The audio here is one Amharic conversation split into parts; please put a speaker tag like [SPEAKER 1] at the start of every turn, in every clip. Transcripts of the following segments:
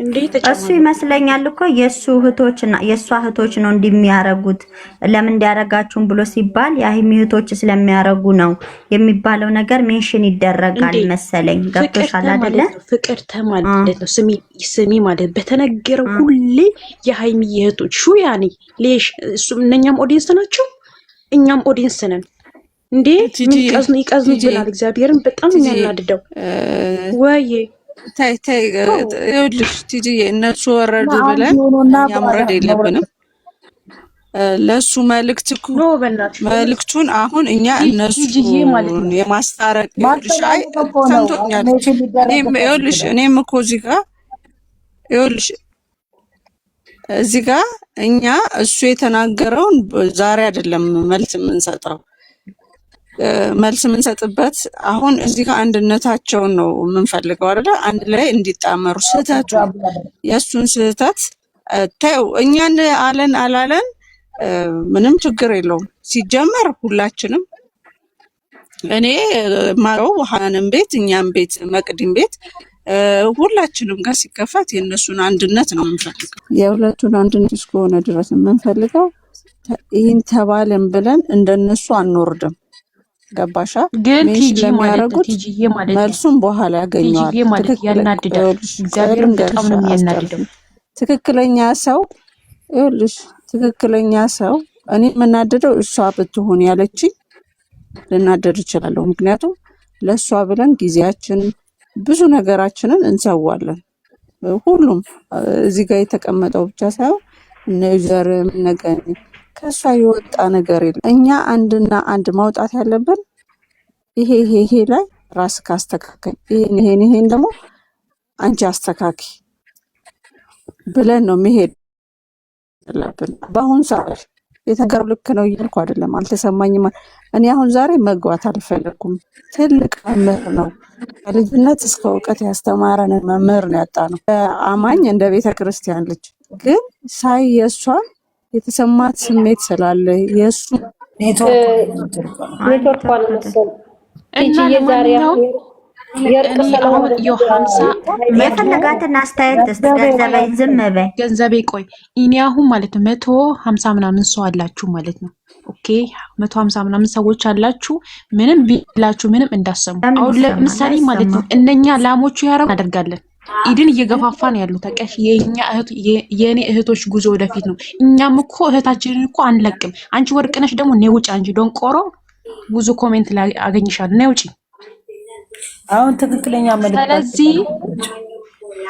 [SPEAKER 1] እሱ ይመስለኛል እኮ የሱ እህቶች ነው እንደሚያረጉት ለምን እንዲያረጋችሁም ብሎ ሲባል የሀይሚ እህቶች ስለሚያረጉ ነው የሚባለው ነገር ሜንሽን ይደረጋል መሰለኝ። ገብቶሻል አይደለ?
[SPEAKER 2] ፍቅርተ ማለት ነው። ስሚ ማለት በተነገረው ሁሌ የሀይሚ እህቶች ሹ ያኔ ሌሽ እነኛም ኦዲየንስ ናቸው፣ እኛም ኦዲየንስ ነን። እንዴ ምን ይቀዝኑ ብላል። እግዚአብሔርን በጣም የሚያናድደው ወይ
[SPEAKER 3] ይኸውልሽ ቲጂዬ እነሱ ወረዱ ብለን እኛም መውረድ የለብንም። ለሱ መልእክቱን አሁን እኛ እነሱ የማስታረቅ ሰምቶኛል። እኔም እኮ እዚህ ጋ እኛ እሱ የተናገረውን ዛሬ አይደለም መልስ የምንሰጥበት አሁን እዚህ ጋር አንድነታቸውን ነው የምንፈልገው አይደለ? አንድ ላይ እንዲጣመሩ ስህተቱ የእሱን ስህተት ተው። እኛን አለን አላለን ምንም ችግር የለውም። ሲጀመር ሁላችንም እኔ ማረው ውሃንም ቤት እኛም ቤት መቅድም ቤት ሁላችንም ጋር ሲከፈት የእነሱን አንድነት ነው የምንፈልገው። የሁለቱን አንድነት እስከሆነ ድረስ የምንፈልገው ይህን ተባልን ብለን እንደነሱ አንወርድም። ገባሻ? ግን ለሚያረጉት መልሱን በኋላ ያገኘዋል። ትክክለኛ ሰው እኔ የምናደደው እሷ ብትሆን ያለችኝ ልናደድ እችላለሁ። ምክንያቱም ለእሷ ብለን ጊዜያችን ብዙ ነገራችንን እንሰዋለን። ሁሉም እዚህ ጋር የተቀመጠው ብቻ ሳይሆን ነዘር ነገር ከሷ የወጣ ነገር የለም። እኛ አንድና አንድ ማውጣት ያለብን ይሄ ላይ ራስ ካስተካከል ይሄን ደግሞ አንቺ አስተካኪ ብለን ነው መሄድ ያለብን። በአሁን ሰዓት የተገረው ልክ ነው እያልኩ አይደለም፣ አልተሰማኝም። እኔ አሁን ዛሬ መግባት አልፈለኩም። ትልቅ መምህር ነው፣ ከልጅነት እስከ እውቀት ያስተማረን መምህር ነው ያጣ ነው። አማኝ እንደ ቤተ ክርስቲያን ልጅ ግን ሳይ የእሷን የተሰማት ስሜት ስላለ የእሱ
[SPEAKER 4] ኔትወርክ ባለመሰል
[SPEAKER 1] የፈለጋትን አስተያየት ገንዘቤ
[SPEAKER 2] ቆይ እኔ አሁን ማለት ነው 150 ምናምን ሰው አላችሁ ማለት ነው። ኦኬ 150 ምናምን ሰዎች አላችሁ። ምንም ቢላችሁ ምንም እንዳሰሙ። አሁን ለምሳሌ ማለት ነው እነኛ ላሞቹ ያረም እናደርጋለን። ኢድን እየገፋፋን ያሉ ተቀሽ የኔ እህቶች ጉዞ ወደፊት ነው። እኛም እኮ እህታችንን እኮ አንለቅም። አንቺ ወርቅነሽ ደግሞ ነይ ውጪ፣ አንቺ ዶንቆሮ ብዙ ኮሜንት ላይ አገኝሻለሁ። ነይ ውጪ።
[SPEAKER 5] አሁን ትክክለኛ መልእክት።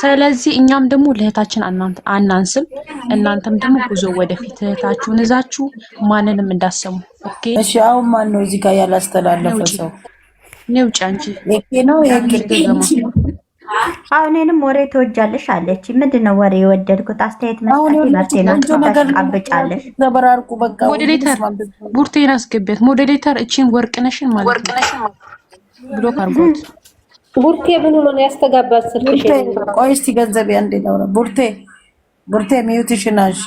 [SPEAKER 2] ስለዚህ እኛም ደግሞ ለእህታችን አናንስም። እናንተም ደግሞ ጉዞ ወደፊት እህታችሁን እዛችሁ ማንንም እንዳሰሙ። ኦኬ
[SPEAKER 5] እሺ። አሁን ማን ነው እዚህ ጋር ያላስተላለፈ ሰው?
[SPEAKER 2] ነይ ውጪ አንቺ።
[SPEAKER 5] ነው
[SPEAKER 1] አሁን እኔንም ወሬ ተወጃለሽ አለች። ምንድነው ወሬ የወደድኩት? አስተያየት መስጠት ታስቀብጫለሽ።
[SPEAKER 5] ዘበራርቁ በቃ።
[SPEAKER 2] ሞዴሬተር ቡርቴን አስገቢያት። ሞዴሬተር እቺን ወርቅነሽን ማለት ብሎ ካርጎት
[SPEAKER 4] ቡርቴ ምን ሆኖ ነው ያስተጋባት? ስልክሽ
[SPEAKER 5] ቆይ እስቲ ገንዘብ አንዴ ነው። ቡርቴ ሚዩትሽን አንሺ።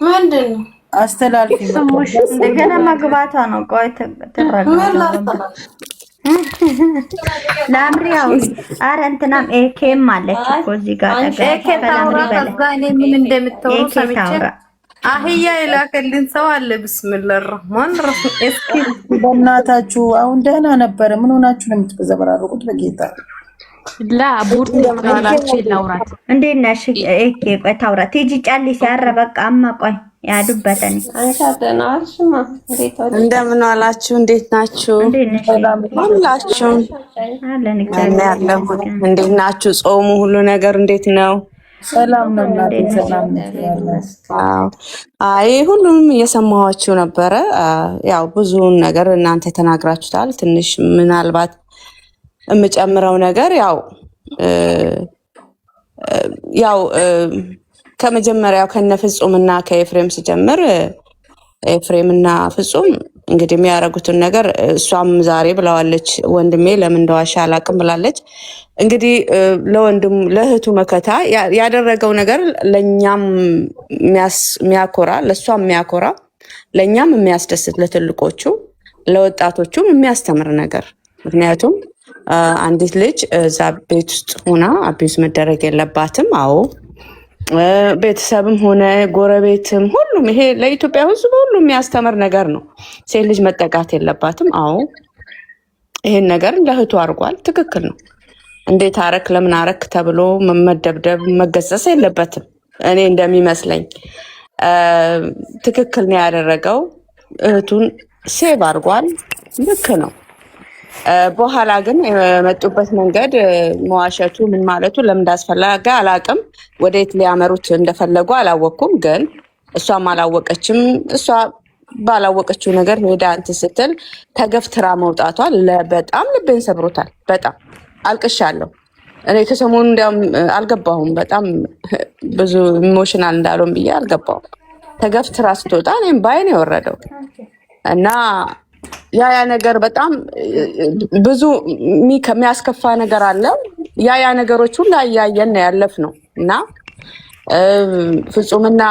[SPEAKER 6] ምንድን ነው
[SPEAKER 5] አስተላልፊ።
[SPEAKER 1] እንደገና መግባቷ ነው። ቆይ ተረጋጋ። ላምሪያው አረ እንትናም ኤኬም አለች እኮ እዚህ ጋር
[SPEAKER 6] ምን እንደምትወሩ ሰምቼ አህያ የላከልን ሰው አለ። ብስሚላህ ረህማን ረሂም። እስኪ
[SPEAKER 5] በእናታችሁ አሁን ደህና ነበረ። ምን ሆናችሁ ነው የምትዘበራረቁት? በጌታ
[SPEAKER 2] ላ ቡርቴ ታላችሁ ላውራት
[SPEAKER 1] እንዴት ነሽ? ኤኬ ቆይ ታውራት ቲጂ ጫሊ ሲያረ በቃ አማ ቆይ ያዱበተን
[SPEAKER 4] አንሻተናልሽማ
[SPEAKER 3] እንደምን ዋላችሁ? እንዴት ናችሁ? ሁላችሁም እንዴት ናችሁ? ጾሙ ሁሉ ነገር እንዴት ነው?
[SPEAKER 5] ሰላም ነው እናቴ፣ ሰላም ነው።
[SPEAKER 3] አይ ሁሉንም እየሰማኋችሁ ነበረ። ያው ብዙውን ነገር እናንተ ተናግራችሁታል። ትንሽ ምናልባት የምጨምረው ነገር ያው ከመጀመሪያው ከነፍጹምና ከኤፍሬም ሲጀምር ኤፍሬምና ፍጹም እንግዲህ የሚያደርጉትን ነገር እሷም ዛሬ ብለዋለች። ወንድሜ ለምን እንደዋሻ አላቅም ብላለች። እንግዲህ ለወንድሙ ለእህቱ መከታ ያደረገው ነገር ለኛም የሚያኮራ ለሷም የሚያኮራ ለኛም የሚያስደስት ለትልቆቹ ለወጣቶቹም የሚያስተምር ነገር። ምክንያቱም
[SPEAKER 7] አንዲት ልጅ እዛ ቤት ውስጥ ሆና አቢዩዝ መደረግ የለባትም። አዎ ቤተሰብም ሆነ ጎረቤትም ሁሉም ይሄ ለኢትዮጵያ ሕዝብ ሁሉ የሚያስተምር ነገር ነው። ሴት ልጅ መጠቃት የለባትም። አዎ ይሄን ነገር ለእህቱ አድርጓል። ትክክል ነው። እንዴት አረክ ለምን አረክ ተብሎ መደብደብ መገሰጽ የለበትም። እኔ እንደሚመስለኝ ትክክል ነው ያደረገው። እህቱን ሴቭ አድርጓል። ልክ ነው። በኋላ ግን የመጡበት መንገድ መዋሸቱ ምን ማለቱ ለምን እንዳስፈለገ አላውቅም። ወዴት ሊያመሩት እንደፈለጉ አላወቅኩም። ግን እሷም አላወቀችም። እሷ ባላወቀችው ነገር ሄዳ እንትን ስትል ተገፍትራ መውጣቷ በጣም ልቤን ሰብሮታል። በጣም አልቅሻለሁ። እኔ ከሰሞኑ እንዲያውም አልገባሁም። በጣም ብዙ ኢሞሽናል እንዳልሆን ብዬ አልገባሁም። ተገፍትራ ስትወጣ እኔም ባይን የወረደው እና ያ ነገር በጣም ብዙ ከሚያስከፋ ነገር አለ። ያ ነገሮች ሁሉ እያየን ያለፍነው እና ፍጹምና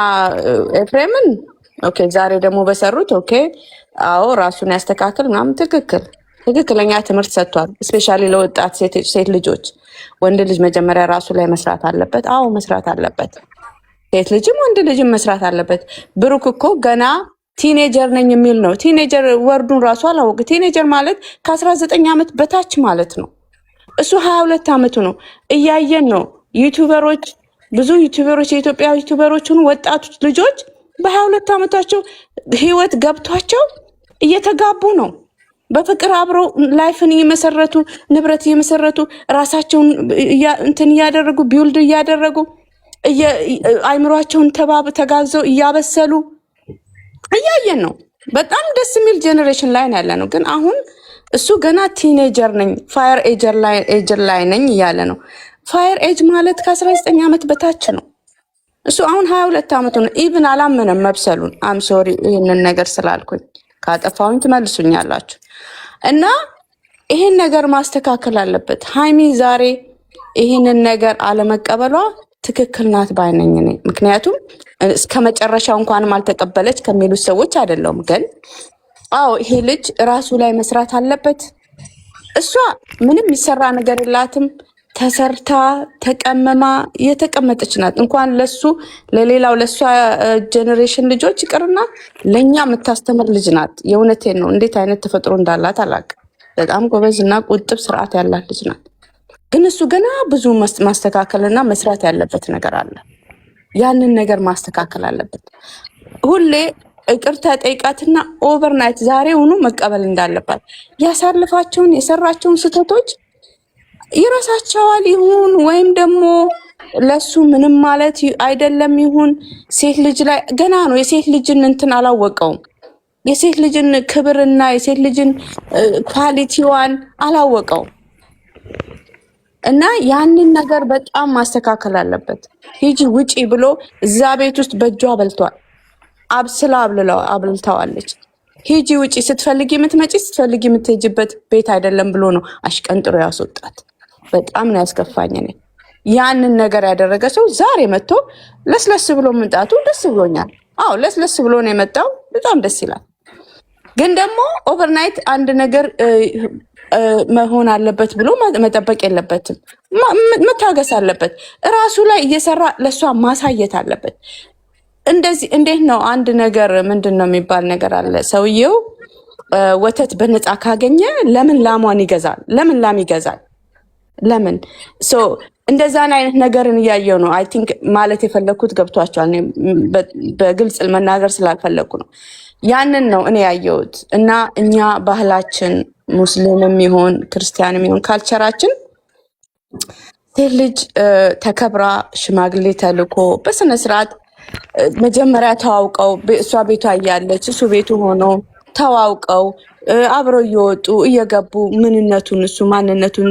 [SPEAKER 7] ኤፍሬምን ኦኬ፣ ዛሬ ደግሞ በሰሩት ኦኬ፣ አዎ ራሱን ያስተካክል ምናምን ትክክለኛ ትምህርት ሰጥቷል። እስፔሻሊ ለወጣት ሴት ልጆች። ወንድ ልጅ መጀመሪያ ራሱ ላይ መስራት አለበት። አዎ መስራት አለበት። ሴት ልጅም ወንድ ልጅም መስራት አለበት። ብሩክ እኮ ገና ቲኔጀር ነኝ የሚል ነው። ቲኔጀር ወርዱን ራሱ አላወቅ። ቲኔጀር ማለት ከ19 ዓመት በታች ማለት ነው። እሱ 22 ዓመቱ ነው። እያየን ነው። ዩቲዩበሮች፣ ብዙ ዩቲዩበሮች፣ የኢትዮጵያ ዩቲዩበሮች ወጣቶች ልጆች በ22 ዓመታቸው ህይወት ገብቷቸው እየተጋቡ ነው። በፍቅር አብረው ላይፍን እየመሰረቱ ንብረት እየመሰረቱ ራሳቸውን እንትን እያደረጉ ቢውልድ እያደረጉ አይምሯቸውን ተጋግዘው እያበሰሉ እያየን ነው። በጣም ደስ የሚል ጄኔሬሽን ላይ ያለ ነው። ግን አሁን እሱ ገና ቲኔጀር ነኝ ፋየር ኤጀር ላይ ነኝ እያለ ነው። ፋየር ኤጅ ማለት ከ19 ዓመት በታች ነው። እሱ አሁን 22 ዓመቱ ነው። ኢቭን አላመነም መብሰሉን። አም ሶሪ ይህንን ነገር ስላልኩኝ ካጠፋሁኝ ትመልሱኛላችሁ። እና ይህን ነገር ማስተካከል አለበት። ሃይሚ ዛሬ ይህንን ነገር አለመቀበሏ ትክክል ናት ባይነኝ ነኝ። ምክንያቱም እስከ መጨረሻው እንኳንም አልተቀበለች ከሚሉት ሰዎች አይደለም። ግን አዎ ይሄ ልጅ ራሱ ላይ መስራት አለበት። እሷ ምንም የሚሰራ ነገር የላትም። ተሰርታ ተቀመማ የተቀመጠች ናት። እንኳን ለሱ ለሌላው ለሷ ጄኔሬሽን ልጆች ይቅርና ለኛ የምታስተምር ልጅ ናት። የእውነቴን ነው። እንዴት አይነት ተፈጥሮ እንዳላት አላውቅም። በጣም ጎበዝና ቁጥብ ስርዓት ያላት ልጅ ናት። ግን እሱ ገና ብዙ ማስተካከልና መስራት ያለበት ነገር አለ። ያንን ነገር ማስተካከል አለበት። ሁሌ ይቅርታ ጠይቃትና ኦቨርናይት ዛሬውኑ መቀበል እንዳለባት ያሳልፋቸውን የሰራቸውን ስህተቶች ይረሳቸዋል ይሁን ወይም ደግሞ ለሱ ምንም ማለት አይደለም ይሁን ሴት ልጅ ላይ ገና ነው። የሴት ልጅን እንትን አላወቀውም። የሴት ልጅን ክብርና የሴት ልጅን ኳሊቲዋን አላወቀውም። እና ያንን ነገር በጣም ማስተካከል አለበት። ሂጂ ውጪ ብሎ እዛ ቤት ውስጥ በእጇ በልቷል። አብስላ አብልታዋለች። ሂጂ ውጪ፣ ስትፈልጊ የምትመጪ ስትፈልጊ የምትሄጂበት ቤት አይደለም ብሎ ነው አሽቀንጥሮ ያስወጣት። በጣም ነው ያስከፋኝ። እኔ ያንን ነገር ያደረገ ሰው ዛሬ መጥቶ ለስለስ ብሎ መምጣቱ ደስ ብሎኛል። አዎ ለስለስ ብሎ ነው የመጣው። በጣም ደስ ይላል። ግን ደግሞ ኦቨርናይት አንድ ነገር መሆን አለበት ብሎ መጠበቅ የለበትም። መታገስ አለበት። እራሱ ላይ እየሰራ ለሷ ማሳየት አለበት። እንደዚህ እንዴት ነው አንድ ነገር ምንድን ነው የሚባል ነገር አለ። ሰውየው ወተት በነፃ ካገኘ ለምን ላሟን ይገዛል? ለምን ላም ይገዛል? ለምን እንደዛን አይነት ነገርን እያየው ነው። አይ ቲንክ ማለት የፈለኩት ገብቷቸዋል። በግልጽ መናገር ስላልፈለኩ ነው። ያንን ነው እኔ ያየሁት። እና እኛ ባህላችን ሙስሊምም ይሁን ክርስቲያንም ይሁን ካልቸራችን ሴት ልጅ ተከብራ ሽማግሌ ተልኮ በስነ ስርዓት መጀመሪያ ተዋውቀው እሷ ቤቷ እያለች እሱ ቤቱ ሆኖ ተዋውቀው አብረው እየወጡ እየገቡ ምንነቱን እሱ ማንነቱን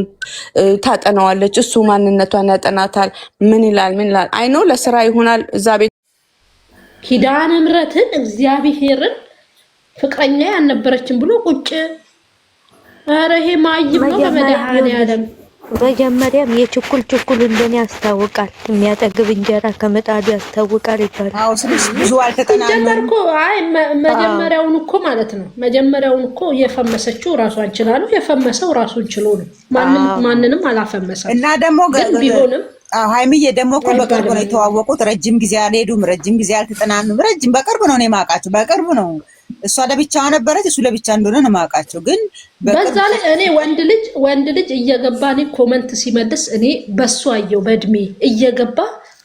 [SPEAKER 7] ታጠናዋለች፣ እሱ ማንነቷን ያጠናታል። ምን ይላል አይኖ ለስራ ይሆናል እዛ ቤት
[SPEAKER 8] ኪዳነ ምሕረትን እግዚአብሔርን ፍቅረኛ ያልነበረችን ብሎ ቁጭ። ኧረ ይሄ ማይም ነው በመድኃኒዓለም
[SPEAKER 9] መጀመሪያም የችኩል እንደኔ ያስታውቃል። የሚያጠግብ እንጀራ ከመጣዱ ያስታውቃል ይባላል።
[SPEAKER 5] አዎ ስለዚህ ብዙ አልተጠናንም።
[SPEAKER 8] ጀመርኩ አይ መጀመሪያውን እኮ ማለት ነው። መጀመሪያውን እኮ የፈመሰችው ራሷን ችላ ነው። የፈመሰው ራሱን ችሎ ነው። ማንንም አላፈመሰም።
[SPEAKER 5] እና ደግሞ
[SPEAKER 8] ቢሆንም
[SPEAKER 5] ሃይሚዬ ደግሞ እኮ በቅርብ ነው የተዋወቁት። ረጅም ጊዜ አልሄዱም። ረጅም ጊዜ አልተጠናኑም። ረጅም በቅርብ ነው የማውቃቸው። በቅርብ ነው። እሷ ለብቻዋ ነበረች፣ እሱ ለብቻ እንደሆነ ነው የማውቃቸው። ግን
[SPEAKER 8] በዛ ላይ እኔ ወንድ ልጅ እየገባ እኔ ኮመንት ሲመልስ እኔ በሱ አየው በእድሜ እየገባ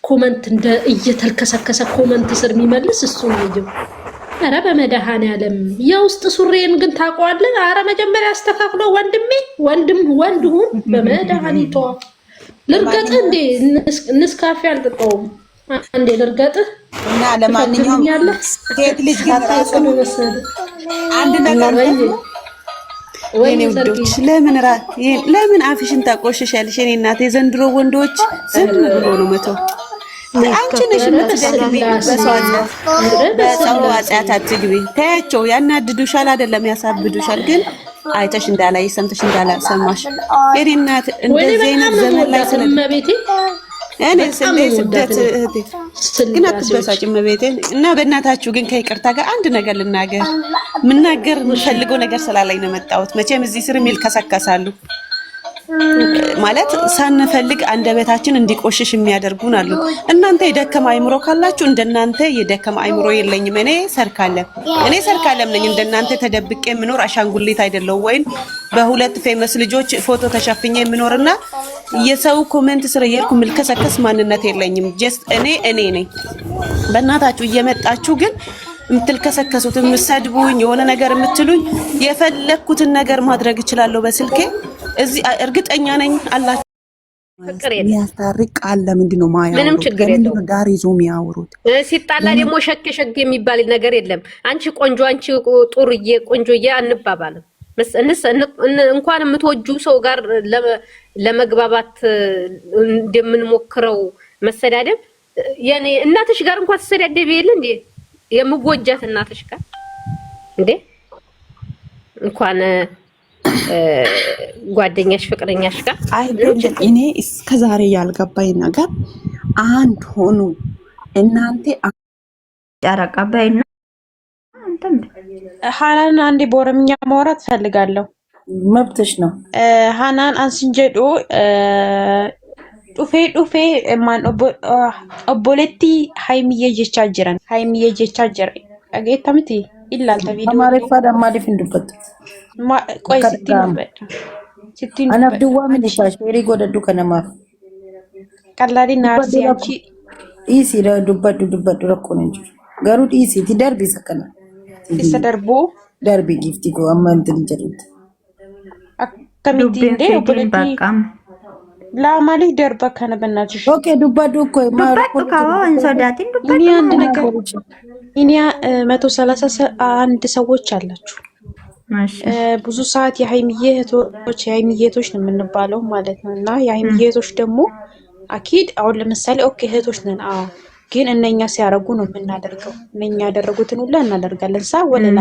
[SPEAKER 8] ኮመንት እንደ እየተልከሰከሰ ኮመንት ስር የሚመልስ እሱ ነው። ኧረ በመድኃኔዓለም የውስጥ ሱሬን ግን ታውቀዋለህ? ኧረ መጀመሪያ አስተካክሎ ወንድሜ ወንድ ሁን በመድኃኒቷ ልርገጥህ እንዴ ንስካፌ አልጠጣውም። አንዴ ልርገጥህ
[SPEAKER 5] እና ለማንኛውም ሴት ልጅ ግን ራሱ አንድ ነገር
[SPEAKER 7] የኔ ውዶች ለምን አፍሽን ታቆሽሻለሽ? የኔ እናት የዘንድሮ ወንዶች ዝም ብሎ ነው መተው። አንቺ ነሽ የምትደግሚ በሰው ኃጢአት አትግቢ። ተያቸው፣ ያናድዱሻል አይደለም ያሳብዱሻል። ግን አይተሽ እንዳላይ ሰምተሽ እንዳላሰማሽ የኔ እናት እንደዚህ አይነት ዘመን ላይ ስለመቤቴ እኔ ስደት ግን አትበሳጭም መቤቴን እና በእናታችሁ ግን ከይቅርታ ጋር አንድ ነገር ልናገር። ምናገር የምፈልገው ነገር ስላለኝ ነው መጣሁት። መቼም እዚህ ስር ይልከሰከሳሉ ማለት ሳንፈልግ አንደበታችን እንዲቆሽሽ የሚያደርጉን አሉ። እናንተ የደከመ አይምሮ ካላችሁ እንደናንተ የደከመ አይምሮ የለኝም። እኔ ሰርካለም ነኝ። እንደናንተ ተደብቄ የምኖር አሻንጉሊት አይደለው ወይም በሁለት ፌመስ ልጆች ፎቶ ተሸፍኜ የምኖርና የሰው ኮሜንት ስር የልኩ ምልከሰከስ ማንነት የለኝም። ጀስት እኔ ነኝ። በእናታችሁ እየመጣችሁ ግን የምትልከሰከሱት የምትሰድቡኝ የሆነ ነገር የምትሉኝ የፈለኩትን ነገር ማድረግ እችላለሁ በስልኬ። እዚህ እርግጠኛ ነኝ አላችሁ
[SPEAKER 6] ፍቅር የለም
[SPEAKER 3] የሚያስታርቅ ቃል ለምንድን ነው ማያወሩት?
[SPEAKER 6] ምንም ችግር የለውም።
[SPEAKER 3] ዳር ይዞ የሚያወሩት
[SPEAKER 6] ሲጣላ ደግሞ ሸክ የሚባል ነገር የለም። አንቺ ቆንጆ፣ አንቺ ጡርዬ፣ ቆንጆዬ አንባባልም። እንኳን የምትወጁ ሰው ጋር ለመግባባት እንደምንሞክረው መሰዳደብ የኔ እናትሽ ጋር እንኳን ተሰዳደብ የለ እንዴ? የምጎጃት እናትሽ ጋር እንዴ እንኳን ጓደኛሽ ፍቅረኛሽ ጋር
[SPEAKER 3] አይደለም። እኔ እስከዛሬ ያልገባኝ ነገር አንድ ሆኑ እናንተ
[SPEAKER 1] ጨረቃ ባይና አንተም
[SPEAKER 2] ሃናን አንዴ በኦሮምኛ ማውራት ፈልጋለሁ።
[SPEAKER 5] መብትሽ ነው።
[SPEAKER 2] ሃናን አንስንጀዶ ዱፌ ማን ኦቦሌቲ ሃይሚዬ ጀቻ ጅረን አገተምቲ ኢላል ተቪዲዮ
[SPEAKER 5] አማሪፋ ደማሊፍ እንድበት
[SPEAKER 2] ቆይ
[SPEAKER 5] ሲቲን አናብዱዋ ምን ይሻሽ ሪ ጎደዱ ከነማ
[SPEAKER 2] ቀላዲ ናርሲ አንቺ
[SPEAKER 5] ኢሲ ዱበዱ ረኮን እንጂ ገሩ ኢሲ ትደርቢ ሰከና
[SPEAKER 2] ይሰደርቦ
[SPEAKER 5] ደርቢ ጊፍቲ ጎ አማንት እንጀሩት
[SPEAKER 2] አከሚቲ እንደ ኦቦሌቲ ላማሊ ደርባ ከነበናችሁ
[SPEAKER 5] ኦኬ ዱበዱ እኮ
[SPEAKER 1] ዱበዱ ካው እንሶዳቲን ዱበዱ
[SPEAKER 2] እኔ አንድ ነገር እኔ 131 ሰዎች አላችሁ። ብዙ ሰዓት የሃይሚዬ እህቶች ነው የምንባለው ማለት ነው። እና የሃይሚዬ እህቶች ደግሞ አኪድ አሁን ለምሳሌ ኦኬ እህቶች ነን። አዎ ግን እነኛ ሲያረጉ ነው የምናደርገው። እነኛ ያደረጉትን ሁሉ እናደርጋለን። ወለላ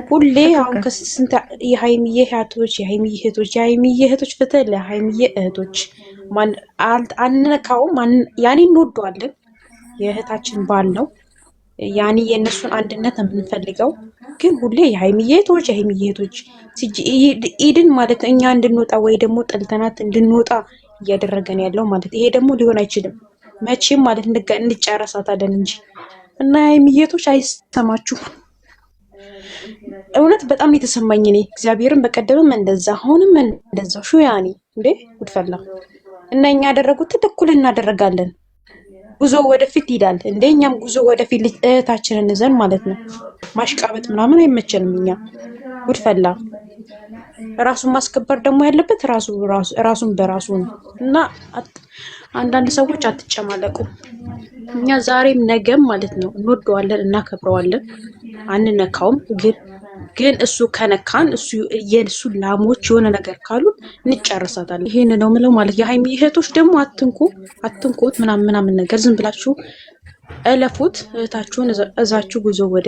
[SPEAKER 2] ሁሌ አሁን ከስንት የሃይሚዬ እህቶች ፍትህ ለሃይሚዬ እህቶች ማን አንነካውም። ያኔ እንወደዋለን። የእህታችን ባል ነው ያኔ የነሱን አንድነት የምንፈልገው። ግን ሁሌ የሃይሚዬ እህቶች ኢድን ማለት እኛ እንድንወጣ ወይ ደግሞ ጠልተናት እንድንወጣ እያደረገን ያለው ማለት ይሄ ደግሞ ሊሆን አይችልም መቼም ማለት እንጨረሳታለን እንጂ እና የሃይሚዬ እህቶች አይሰማችሁ። እውነት በጣም የተሰማኝ እኔ እግዚአብሔርን በቀደምም እንደዛ አሁንም እንደዛ ሹያኒ እንዴ ጉድፈላ እና እኛ ያደረጉት እኩል እናደርጋለን። ጉዞ ወደፊት ይላል እንደኛም ጉዞ ወደፊት እህታችንን ይዘን ማለት ነው። ማሽቃበጥ ምናምን አይመቸንም። እኛ ጉድፈላ ራሱን ማስከበር ደግሞ ያለበት ራሱን በራሱ ነው። እና አንዳንድ ሰዎች አትጨማለቁ። እኛ ዛሬም ነገም ማለት ነው እንወደዋለን፣ እናከብረዋለን፣ አንነካውም። ግን እሱ ከነካን የእሱ ላሞች የሆነ ነገር ካሉ እንጨርሳታለን። ይሄን ነው ምለው ማለት የሃይሚ እህቶች ደግሞ አትንኩት ምናምን ነገር ዝም ብላችሁ እለፉት። እህታችሁን እዛችሁ ጉዞ ወደፊት